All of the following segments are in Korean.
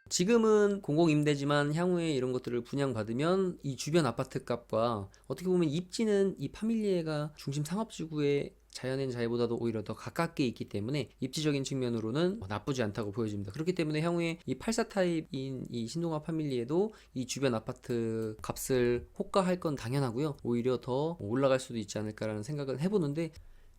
지금은 공공임대지만 향후에 이런 것들을 분양받으면 이 주변 아파트 값과 어떻게 보면 입지는 이 파밀리에가 중심 상업지구에 자연의 자유보다도 오히려 더 가깝게 있기 때문에 입지적인 측면으로는 나쁘지 않다고 보여집니다. 그렇기 때문에 향후에 이 84 타입인 이 신동아 파밀리에도 이 주변 아파트 값을 호가할 건 당연하고요. 오히려 더 올라갈 수도 있지 않을까라는 생각을 해보는데,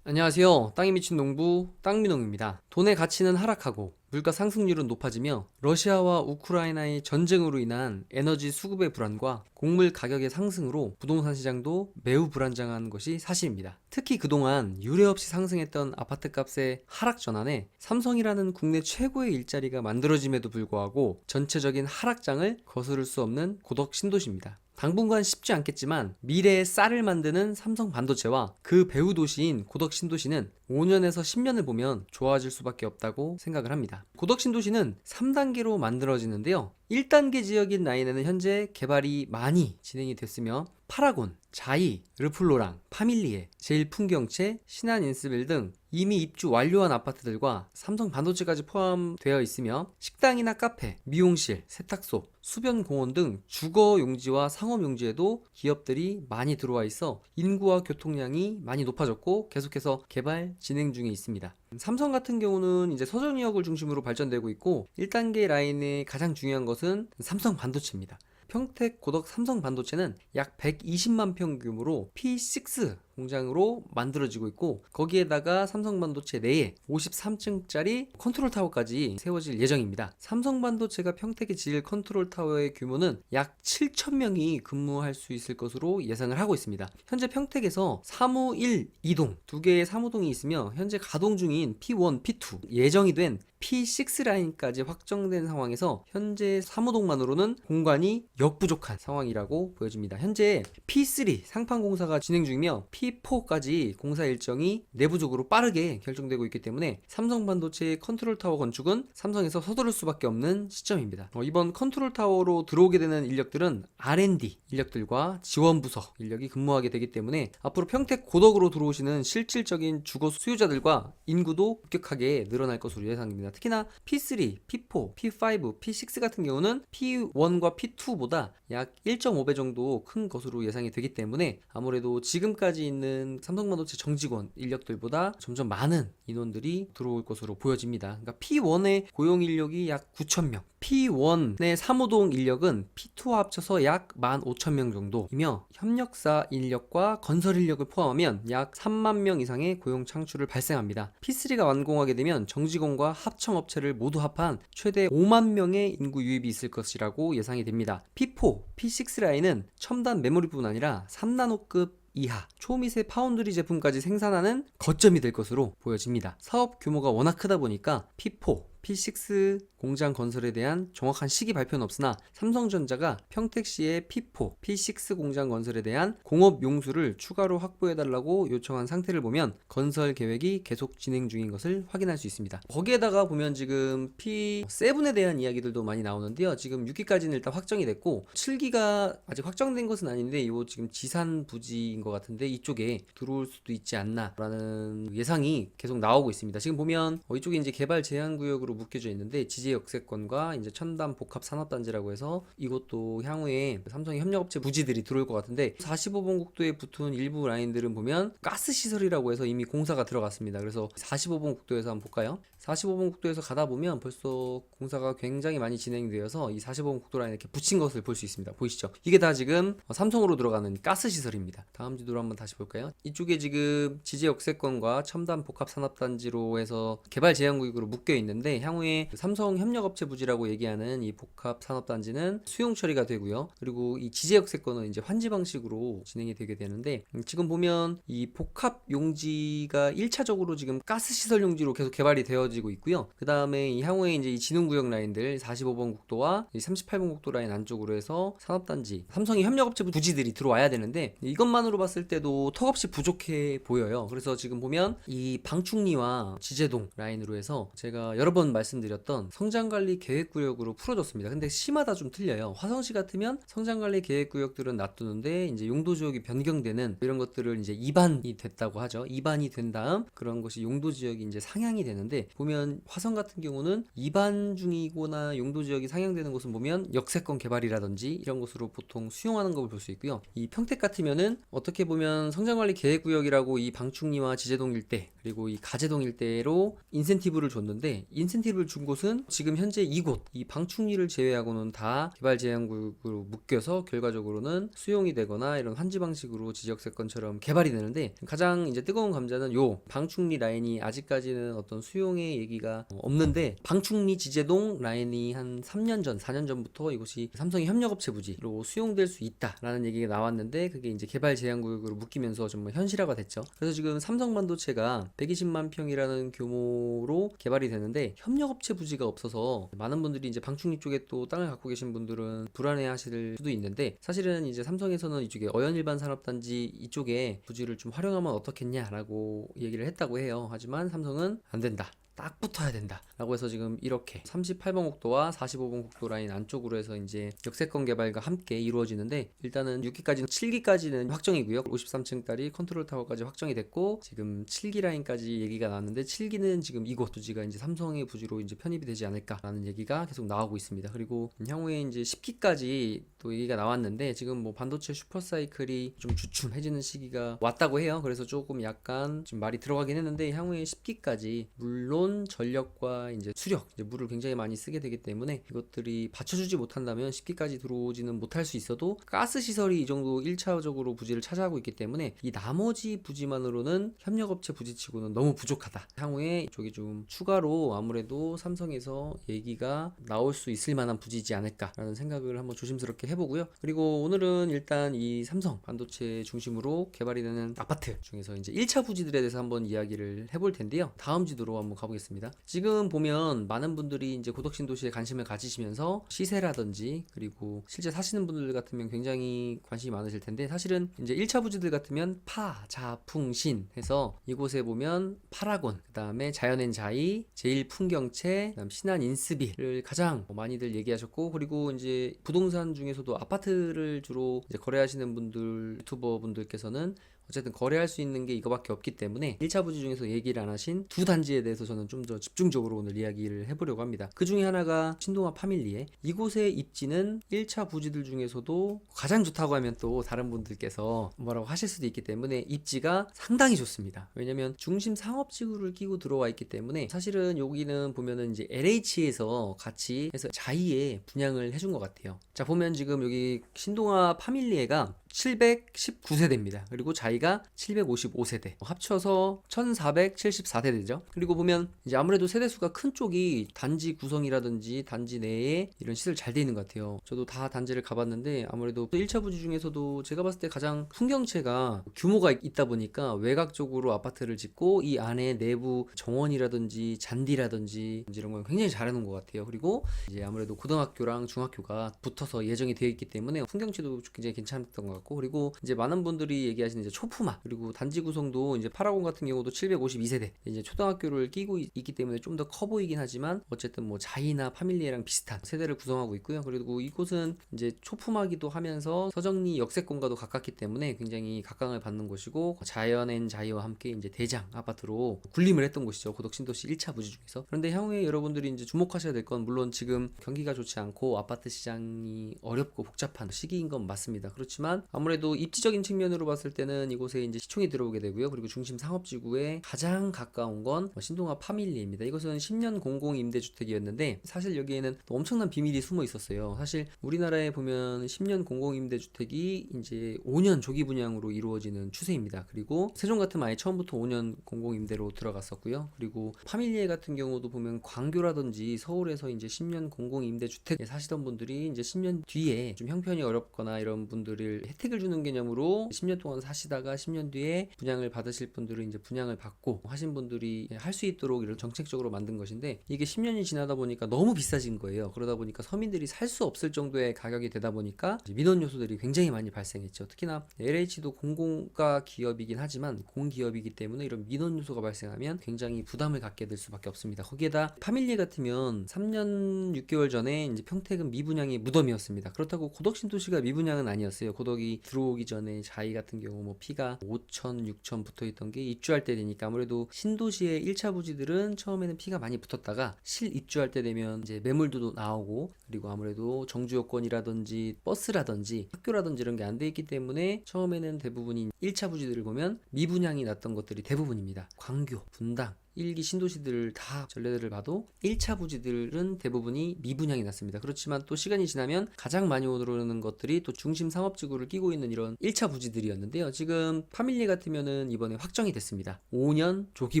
안녕하세요. 땅이 미친 농부 땅민홍입니다. 돈의 가치는 하락하고 물가 상승률은 높아지며 러시아와 우크라이나의 전쟁으로 인한 에너지 수급의 불안과 곡물 가격의 상승으로 부동산 시장도 매우 불안정한 것이 사실입니다. 특히 그동안 유례없이 상승했던 아파트 값의 하락 전환에 삼성이라는 국내 최고의 일자리가 만들어짐에도 불구하고 전체적인 하락장을 거스를 수 없는 고덕 신도시입니다. 당분간 쉽지 않겠지만 미래의 쌀을 만드는 삼성 반도체와 그 배후 도시인 고덕 신도시는 5년에서 10년을 보면 좋아질 수밖에 없다고 생각을 합니다. 고덕 신도시는 3단계로 만들어지는데요. 1단계 지역인 라인에는 현재 개발이 많이 진행이 됐으며 파라곤, 자이, 르플로랑, 파밀리에, 제일풍경채, 신한인스빌 등 이미 입주 완료한 아파트들과 삼성 반도체까지 포함되어 있으며 식당이나 카페, 미용실, 세탁소, 수변공원 등 주거 용지와 상업 용지에도 기업들이 많이 들어와 있어 인구와 교통량이 많이 높아졌고 계속해서 개발 진행 중에 있습니다. 삼성 같은 경우는 이제 서정유역을 중심으로 발전되고 있고 1단계 라인의 가장 중요한 것은 삼성 반도체입니다. 평택 고덕 삼성 반도체는 약 120만 평 규모로 P6 공장으로 만들어지고 있고 거기에다가 삼성 반도체 내에 53층짜리 컨트롤 타워까지 세워질 예정입니다. 삼성 반도체가 평택에 지을 컨트롤 타워의 규모는 약 7,000명이 근무할 수 있을 것으로 예상을 하고 있습니다. 현재 평택에서 사무 1, 2동 두 개의 사무동이 있으며 현재 가동 중인 P1, P2 예정이 된 P6 라인까지 확정된 상황에서 현재 사무동만으로는 공간이 역부족한 상황이라고 보여집니다. 현재 P3 상판 공사가 진행 중이며 P4까지 공사 일정이 내부적으로 빠르게 결정되고 있기 때문에 삼성 반도체의 컨트롤 타워 건축은 삼성에서 서두를 수밖에 없는 시점입니다. 이번 컨트롤 타워로 들어오게 되는 인력들은 R&D 인력들과 지원부서 인력이 근무하게 되기 때문에 앞으로 평택 고덕으로 들어오시는 실질적인 주거 수요자들과 인구도 급격하게 늘어날 것으로 예상됩니다. 특히나 P3, P4, P5, P6 같은 경우는 P1과 P2보다 약 1.5배 정도 큰 것으로 예상이 되기 때문에 아무래도 지금까지 있는 삼성반도체 정직원 인력들보다 점점 많은 인원들이 들어올 것으로 보여집니다. 그러니까 P1의 고용 인력이 약 9,000명, P1의 사무동 인력은 P2와 합쳐서 약 15,000명 정도이며 협력사 인력과 건설 인력을 포함하면 약 3만 명 이상의 고용 창출을 발생합니다. P3가 완공하게 되면 정직원과 합청업체를 모두 합한 최대 5만 명의 인구 유입이 있을 것이라고 예상이 됩니다. P4, P6 라인은 첨단 메모리뿐 아니라 3나노급 이하 초미세 파운드리 제품까지 생산하는 거점이 될 것으로 보여집니다. 사업 규모가 워낙 크다 보니까 P4, P6 공장 건설에 대한 정확한 시기 발표는 없으나 삼성전자가 평택시의 P4, P6 공장 건설에 대한 공업 용수를 추가로 확보해달라고 요청한 상태를 보면 건설 계획이 계속 진행 중인 것을 확인할 수 있습니다. 거기에다가 보면 지금 P7에 대한 이야기들도 많이 나오는데요. 지금 6기까지는 일단 확정이 됐고 7기가 아직 확정된 것은 아닌데 이 지금 지산 부지인 것 같은데 이쪽에 들어올 수도 있지 않나 라는 예상이 계속 나오고 있습니다. 지금 보면 이쪽에 이제 개발 제한 구역으로 묶여져 있는데 지제 역세권과 이제 첨단 복합 산업단지라고 해서 이것도 향후에 삼성의 협력업체 부지들이 들어올 것 같은데 45번 국도에 붙은 일부 라인들은 보면 가스 시설이라고 해서 이미 공사가 들어갔습니다. 그래서 45번 국도에서 한번 볼까요? 45번 국도에서 가다 보면 벌써 공사가 굉장히 많이 진행되어서 이 45번 국도 라인에 이렇게 붙인 것을 볼 수 있습니다. 보이시죠? 이게 다 지금 삼성으로 들어가는 가스 시설입니다. 다음 지도로 한번 다시 볼까요? 이쪽에 지금 지제 역세권과 첨단 복합 산업단지로 해서 개발 제한 구역으로 묶여 있는데 향후에 삼성 협력업체 부지라고 얘기하는 이 복합 산업단지는 수용 처리가 되고요. 그리고 이 지제 역세권은 이제 환지 방식으로 진행이 되게 되는데 지금 보면 이 복합 용지가 1차적으로 지금 가스 시설 용지로 계속 개발이 되어지고 있고요. 그 다음에 이 향후에 이제 이 진흥구역 라인들 45번 국도와 38번 국도 라인 안쪽으로 해서 산업단지 삼성이 협력업체 부지들이 들어와야 되는데 이것만으로 봤을 때도 턱없이 부족해 보여요. 그래서 지금 보면 이 방충리와 지제동 라인으로 해서 제가 여러 번 매번 말씀드렸던 성장관리 계획구역으로 풀어줬습니다. 근데 시마다 좀 틀려요. 화성시 같으면 성장관리 계획구역들은 놔두는데 이제 용도지역이 변경되는 이런 것들을 이제 입안이 됐다고 하죠. 입안이 된 다음 그런 것이 용도지역이 이제 상향이 되는데, 보면 화성 같은 경우는 입안 중이거나 용도지역이 상향되는 곳은 보면 역세권 개발이라든지 이런 것으로 보통 수용하는 걸 볼 수 있고요. 이 평택 같으면은 어떻게 보면 성장관리 계획구역이라고 이 방충리와 지제동 일대 그리고 이 가제동 일대로 인센티브를 줬는데, 인센티브를 준 곳은 지금 현재 이곳 이 방충리를 제외하고는 다 개발 제한구역으로 묶여서 결과적으로는 수용이 되거나 이런 환지 방식으로 지적세권처럼 개발이 되는데, 가장 이제 뜨거운 감자는 요 방충리 라인이 아직까지는 어떤 수용의 얘기가 없는데, 방충리 지제동 라인이 한 3년 전 4년 전부터 이곳이 삼성의 협력업체 부지로 수용될 수 있다라는 얘기가 나왔는데, 그게 이제 개발 제한구역으로 묶이면서 정말 현실화가 됐죠. 그래서 지금 삼성반도체가 120만 평이라는 규모로 개발이 되는데, 협력업체 부지가 없어서 많은 분들이 이제 방충리 쪽에 또 땅을 갖고 계신 분들은 불안해 하실 수도 있는데, 사실은 이제 삼성에서는 이쪽에 어연일반 산업단지 이쪽에 부지를 좀 활용하면 어떻겠냐라고 얘기를 했다고 해요. 하지만 삼성은 안 된다, 딱 붙어야 된다 라고 해서 지금 이렇게 38번 국도와 45번 국도 라인 안쪽으로 해서 이제 역세권 개발과 함께 이루어지는데, 일단은 6기까지는 7기까지는 확정이고요. 53층짜리 컨트롤 타워까지 확정이 됐고, 지금 7기 라인까지 얘기가 나왔는데 7기는 지금 이곳 부지가 이제 삼성의 부지로 이제 편입이 되지 않을까라는 얘기가 계속 나오고 있습니다. 그리고 향후에 이제 10기까지 또 얘기가 나왔는데, 지금 뭐 반도체 슈퍼사이클이 좀 주춤해지는 시기가 왔다고 해요. 그래서 조금 약간 지금 말이 들어가긴 했는데, 향후에 10기까지 물론 전력과 이제 수력, 이제 물을 굉장히 많이 쓰게 되기 때문에 이것들이 받쳐주지 못한다면 10기까지 들어오지는 못할 수 있어도, 가스 시설이 이 정도 1차적으로 부지를 차지하고 있기 때문에 이 나머지 부지만으로는 협력업체 부지치고는 너무 부족하다. 향후에 이쪽이 좀 추가로 아무래도 삼성에서 얘기가 나올 수 있을 만한 부지지 않을까라는 생각을 한번 조심스럽게 해보고요. 그리고 오늘은 일단 이 삼성 반도체 중심으로 개발이 되는 아파트 중에서 이제 1차 부지들에 대해서 한번 이야기를 해볼 텐데요. 다음 지도로 한번 가보겠습니다. 지금 보면 많은 분들이 이제 고덕신도시에 관심을 가지시면서 시세라든지, 그리고 실제 사시는 분들 같으면 굉장히 관심이 많으실 텐데, 사실은 이제 1차 부지들 같으면 파, 자, 풍, 신 해서 이곳에 보면 파라곤, 그 다음에 자연앤자이, 제일풍경채, 그다음 신한 인스비를 가장 많이들 얘기하셨고, 그리고 이제 부동산 중에서도 아파트를 주로 이제 거래하시는 분들, 유튜버 분들께서는 어쨌든 거래할 수 있는 게 이거밖에 없기 때문에 1차 부지 중에서 얘기를 안 하신 두 단지에 대해서 저는 좀 더 집중적으로 오늘 이야기를 해보려고 합니다. 그 중에 하나가 신동아 파밀리에, 이곳의 입지는 1차 부지들 중에서도 가장 좋다고 하면 또 다른 분들께서 뭐라고 하실 수도 있기 때문에 입지가 상당히 좋습니다. 왜냐면 중심 상업지구를 끼고 들어와 있기 때문에, 사실은 여기는 보면은 이제 LH에서 같이 해서 자이에 분양을 해준 것 같아요. 자, 보면 지금 여기 신동아 파밀리에가 719세대입니다. 그리고 자이가 755세대. 합쳐서 1474세대죠. 그리고 보면 이제 아무래도 세대수가 큰 쪽이 단지 구성이라든지 단지 내에 이런 시설 잘 돼 있는 것 같아요. 저도 다 단지를 가봤는데 아무래도 1차 부지 중에서도 제가 봤을 때 가장 풍경채가 규모가 있다 보니까 외곽 쪽으로 아파트를 짓고 이 안에 내부 정원이라든지 잔디라든지 이런 건 굉장히 잘 해놓은 것 같아요. 그리고 이제 아무래도 고등학교랑 중학교가 붙어서 예정이 되어 있기 때문에 풍경채도 굉장히 괜찮았던 것 같고, 그리고 이제 많은 분들이 얘기하시는 이제 초품화, 그리고 단지 구성도 이제 파라곤 같은 경우도 752세대 이제 초등학교를 끼고 있기 때문에 좀 더 커 보이긴 하지만, 어쨌든 뭐 자이나 파밀리에랑 비슷한 세대를 구성하고 있고요. 그리고 이곳은 이제 초품화기도 하면서 서정리 역세권과도 가깝기 때문에 굉장히 각광을 받는 곳이고, 자연앤자이와 함께 이제 대장 아파트로 군림을 했던 곳이죠. 고덕신도시 1차 부지 중에서. 그런데 향후에 여러분들이 이제 주목하셔야 될 건, 물론 지금 경기가 좋지 않고 아파트 시장이 어렵고 복잡한 시기인 건 맞습니다. 그렇지만 아무래도 입지적인 측면으로 봤을 때는 이곳에 이제 시총이 들어오게 되고요. 그리고 중심 상업지구에 가장 가까운 건 신동아 파밀리입니다. 이것은 10년 공공 임대주택이었는데, 사실 여기에는 또 엄청난 비밀이 숨어 있었어요. 사실 우리나라에 보면 10년 공공 임대주택이 이제 5년 조기 분양으로 이루어지는 추세입니다. 그리고 세종 같은 아예 처음부터 5년 공공 임대로 들어갔었고요. 그리고 파밀리에 같은 경우도 보면 광교라든지 서울에서 이제 10년 공공 임대주택에 사시던 분들이 이제 10년 뒤에 좀 형편이 어렵거나 이런 분들을 혜택을 주는 개념으로 10년 동안 사시다가 10년 뒤에 분양을 받으실 분들은 이제 분양을 받고 하신 분들이 할 수 있도록 이런 정책적으로 만든 것인데, 이게 10년이 지나다 보니까 너무 비싸진 거예요. 그러다 보니까 서민들이 살 수 없을 정도의 가격이 되다 보니까 민원 요소들이 굉장히 많이 발생했죠. 특히나 LH도 공공가 기업이긴 하지만 공기업이기 때문에 이런 민원 요소가 발생하면 굉장히 부담을 갖게 될 수밖에 없습니다. 거기에다 파밀리에 같으면 3년 6개월 전에 이제 평택은 미분양이 무덤이었습니다. 그렇다고 고덕신도시가 미분양은 아니었어요. 고덕이 들어오기 전에 자이 같은 경우 뭐 피가 5천, 6천 붙어 있던 게 입주할 때 되니까 아무래도 신도시의 1차 부지들은 처음에는 피가 많이 붙었다가 실 입주할 때 되면 이제 매물도 나오고, 그리고 아무래도 정주 여건이라든지 버스라든지 학교라든지 이런 게 안 돼 있기 때문에 처음에는 대부분이 1차 부지들을 보면 미분양이 났던 것들이 대부분입니다. 광교, 분당, 1기 신도시들 다 전례들을 봐도 1차 부지들은 대부분이 미분양이 났습니다. 그렇지만 또 시간이 지나면 가장 많이 오르는 것들이 또 중심 상업지구를 끼고 있는 이런 1차 부지들이었는데요. 지금 파밀리에 같으면은 이번에 확정이 됐습니다. 5년 조기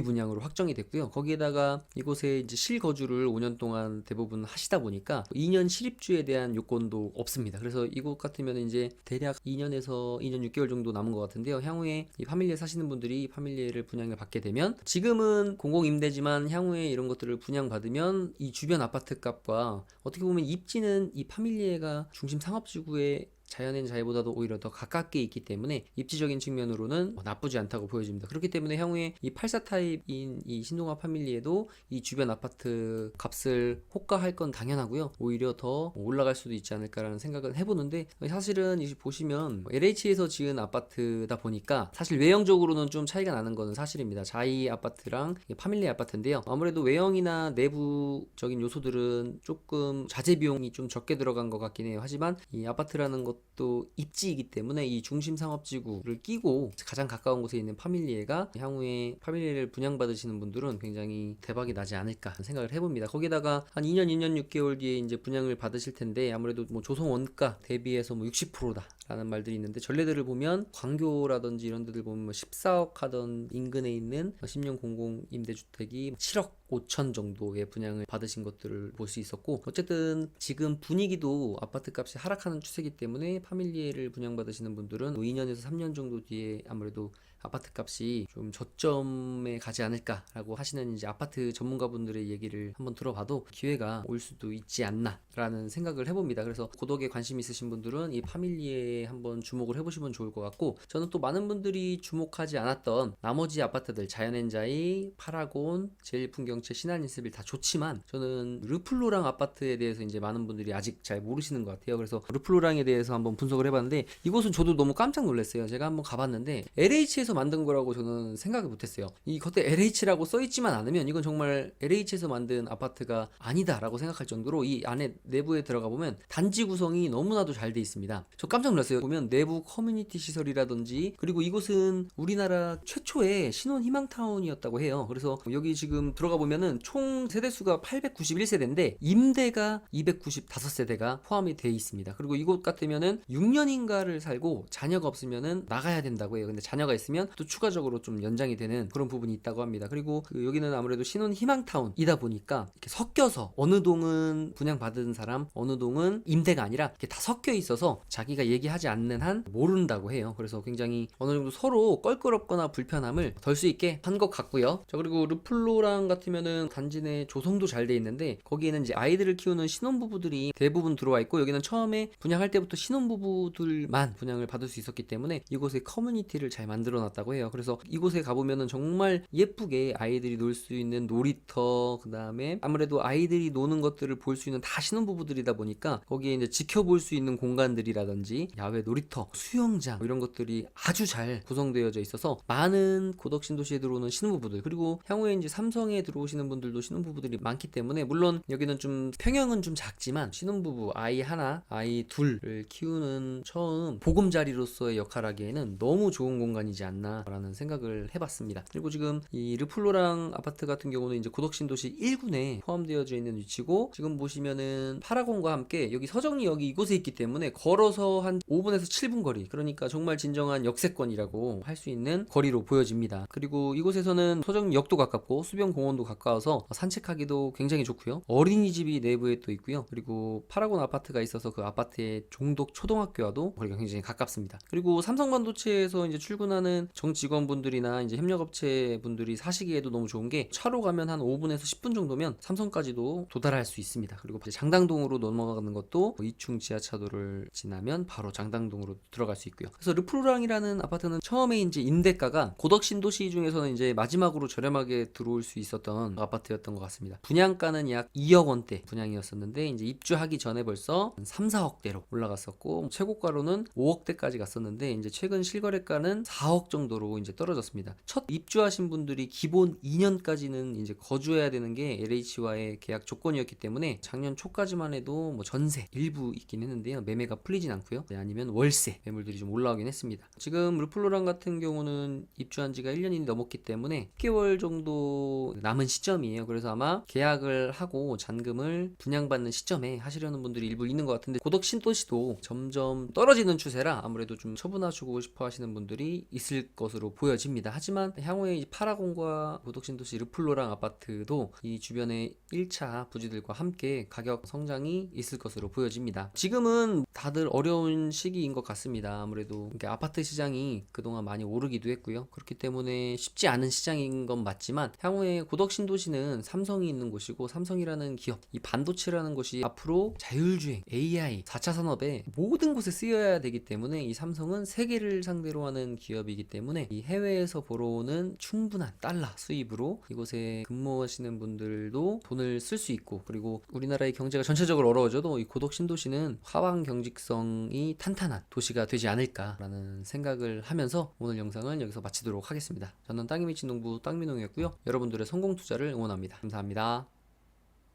분양으로 확정이 됐고요. 거기에다가 이곳에 이제 실거주를 5년 동안 대부분 하시다 보니까 2년 실입주에 대한 요건도 없습니다. 그래서 이곳 같으면 이제 대략 2년에서 2년 6개월 정도 남은 것 같은데요. 향후에 이 파밀리에 사시는 분들이 이 파밀리에를 분양을 받게 되면, 지금은 공공임대지만 향후에 이런 것들을 분양받으면 이 주변 아파트 값과 어떻게 보면 입지는 이 파밀리에가 중심 상업지구에 자연의 자유보다도 오히려 더 가깝게 있기 때문에 입지적인 측면으로는 나쁘지 않다고 보여집니다. 그렇기 때문에 향후에 이 84 타입인 이 신동아 파밀리에도 이 주변 아파트 값을 호가할 건 당연하고요. 오히려 더 올라갈 수도 있지 않을까라는 생각을 해보는데, 사실은 이제 보시면 LH에서 지은 아파트다 보니까 사실 외형적으로는 좀 차이가 나는 것은 사실입니다. 자이 아파트랑 파밀리 아파트인데요. 아무래도 외형이나 내부적인 요소들은 조금 자재 비용이 좀 적게 들어간 것 같긴 해요. 하지만 이 아파트라는 것 또 입지이기 때문에 이 중심 상업지구를 끼고 가장 가까운 곳에 있는 파밀리에가 향후에 파밀리에를 분양받으시는 분들은 굉장히 대박이 나지 않을까 생각을 해봅니다. 거기다가 한 2년, 2년 6개월 뒤에 이제 분양을 받으실 텐데 아무래도 뭐 조성 원가 대비해서 뭐 60%다 라는 말들이 있는데, 전례들을 보면 광교라든지 이런 데들 보면 뭐 14억 하던 인근에 있는 10년 공공 임대주택이 7억 5천 정도의 분양을 받으신 것들을 볼 수 있었고, 어쨌든 지금 분위기도 아파트 값이 하락하는 추세이기 때문에 파밀리에를 분양받으시는 분들은 2년에서 3년 정도 뒤에 아무래도 아파트 값이 좀 저점에 가지 않을까라고 하시는 이제 아파트 전문가분들의 얘기를 한번 들어봐도 기회가 올 수도 있지 않나라는 생각을 해봅니다. 그래서 고덕에 관심 있으신 분들은 이 파밀리에 한번 주목을 해보시면 좋을 것 같고, 저는 또 많은 분들이 주목하지 않았던 나머지 아파트들 자연엔자이, 파라곤, 제일풍경채, 신한인스빌 다 좋지만 저는 르플로랑 아파트에 대해서 이제 많은 분들이 아직 잘 모르시는 것 같아요. 그래서 르플로랑에 대해서 한번 분석을 해봤는데, 이곳은 저도 너무 깜짝 놀랐어요. 제가 한번 가봤는데 LH에서 만든 거라고 저는 생각을 못했어요. 이 겉에 LH라고 써있지만 않으면 이건 정말 LH에서 만든 아파트가 아니다라고 생각할 정도로 이 안에 내부에 들어가 보면 단지 구성이 너무나도 잘 돼 있습니다. 저 깜짝 놀랐어요. 보면 내부 커뮤니티 시설이라든지, 그리고 이곳은 우리나라 최초의 신혼 희망타운이었다고 해요. 그래서 여기 지금 들어가 보면은 총 세대수가 891세대인데 임대가 295세대가 포함이 돼 있습니다. 그리고 이곳 같으면은 6년인가를 살고 자녀가 없으면은 나가야 된다고 해요. 근데 자녀가 있으면 또 추가적으로 좀 연장이 되는 그런 부분이 있다고 합니다. 그리고 여기는 아무래도 신혼 희망타운이다 보니까 이렇게 섞여서 어느 동은 분양받은 사람, 어느 동은 임대가 아니라 이렇게 다 섞여 있어서 자기가 얘기하지 않는 한 모른다고 해요. 그래서 굉장히 어느 정도 서로 껄끄럽거나 불편함을 덜 수 있게 한 것 같고요. 자, 그리고 르플로랑 같으면은 단지 내 조성도 잘 돼 있는데 거기에는 이제 아이들을 키우는 신혼부부들이 대부분 들어와 있고, 여기는 처음에 분양할 때부터 신혼부부들만 분양을 받을 수 있었기 때문에 이곳에 커뮤니티를 잘 만들어 놨다고 해요. 그래서 이곳에 가보면은 정말 예쁘게 아이들이 놀 수 있는 놀이터, 그 다음에 아무래도 아이들이 노는 것들을 볼 수 있는 다 신혼부부들이다 보니까 거기에 이제 지켜볼 수 있는 공간들이라든지 야외 놀이터, 수영장 이런 것들이 아주 잘 구성되어져 있어서 많은 고덕 신도시에 들어오는 신혼부부들, 그리고 향후에 이제 삼성에 들어오시는 분들도 신혼부부들이 많기 때문에, 물론 여기는 좀 평형은 좀 작지만 신혼부부 아이 하나, 아이 둘을 키우는 처음 보금자리로서의 역할하기에는 너무 좋은 공간이지 않나 않나라는 생각을 해봤습니다. 그리고 지금 이 르플로랑 아파트 같은 경우는 이제 고덕신도시 1군에 포함되어져 있는 위치고, 지금 보시면은 파라곤과 함께 여기 서정리역이 이곳에 있기 때문에 걸어서 한 5분에서 7분 거리, 그러니까 정말 진정한 역세권이라고 할 수 있는 거리로 보여집니다. 그리고 이곳에서는 서정리역도 가깝고 수변공원도 가까워서 산책하기도 굉장히 좋고요. 어린이집이 내부에 또 있고요. 그리고 파라곤 아파트가 있어서 그 아파트의 종독 초등학교와도 거리가 굉장히 가깝습니다. 그리고 삼성반도체에서 이제 출근하는 정직원분들이나 이제 협력업체 분들이 사시기에도 너무 좋은 게, 차로 가면 한 5분에서 10분 정도면 삼성까지도 도달할 수 있습니다. 그리고 이제 장당동으로 넘어가는 것도 2층 지하차도를 지나면 바로 장당동으로 들어갈 수 있고요. 그래서 르프로랑이라는 아파트는 처음에 이제 임대가가 고덕신도시 중에서는 이제 마지막으로 저렴하게 들어올 수 있었던 아파트였던 것 같습니다. 분양가는 약 2억 원대 분양이었었는데, 이제 입주하기 전에 벌써 3, 4억대로 올라갔었고, 최고가로는 5억대까지 갔었는데, 이제 최근 실거래가는 4억 정도로 이제 떨어졌습니다. 첫 입주하신 분들이 기본 2년까지는 이제 거주해야 되는 게 LH와의 계약 조건이었기 때문에 작년 초까지만 해도 뭐 전세 일부 있긴 했는데요, 매매가 풀리진 않고요. 아니면 월세 매물들이 좀 올라오긴 했습니다. 지금 르플로랑 같은 경우는 입주한 지가 1년이 넘었기 때문에 10개월 정도 남은 시점이에요. 그래서 아마 계약을 하고 잔금을 분양받는 시점에 하시려는 분들이 일부 있는 것 같은데, 고덕신도시도 점점 떨어지는 추세라 아무래도 좀 처분하시고 싶어 하시는 분들이 있을 것으로 보여집니다. 하지만 향후에 파라곤과 고덕신도시 르플로랑 아파트도 이 주변의 1차 부지들과 함께 가격 성장이 있을 것으로 보여집니다. 지금은 다들 어려운 시기인 것 같습니다. 아무래도 아파트 시장이 그동안 많이 오르기도 했고요. 그렇기 때문에 쉽지 않은 시장인 건 맞지만, 향후에 고덕신도시는 삼성이 있는 곳이고, 삼성이라는 기업, 이 반도체라는 것이 앞으로 자율주행, AI, 4차 산업에 모든 곳에 쓰여야 되기 때문에, 이 삼성은 세계를 상대로 하는 기업이기 때문에 이 해외에서 벌어오는 충분한 달러 수입으로 이곳에 근무하시는 분들도 돈을 쓸 수 있고, 그리고 우리나라의 경제가 전체적으로 어려워져도 이 고덕신도시는 화방 경직성이 탄탄한 도시가 되지 않을까라는 생각을 하면서 오늘 영상을 여기서 마치도록 하겠습니다. 저는 땅이 미친 농부 땅민홍이었고요. 여러분들의 성공 투자를 응원합니다. 감사합니다.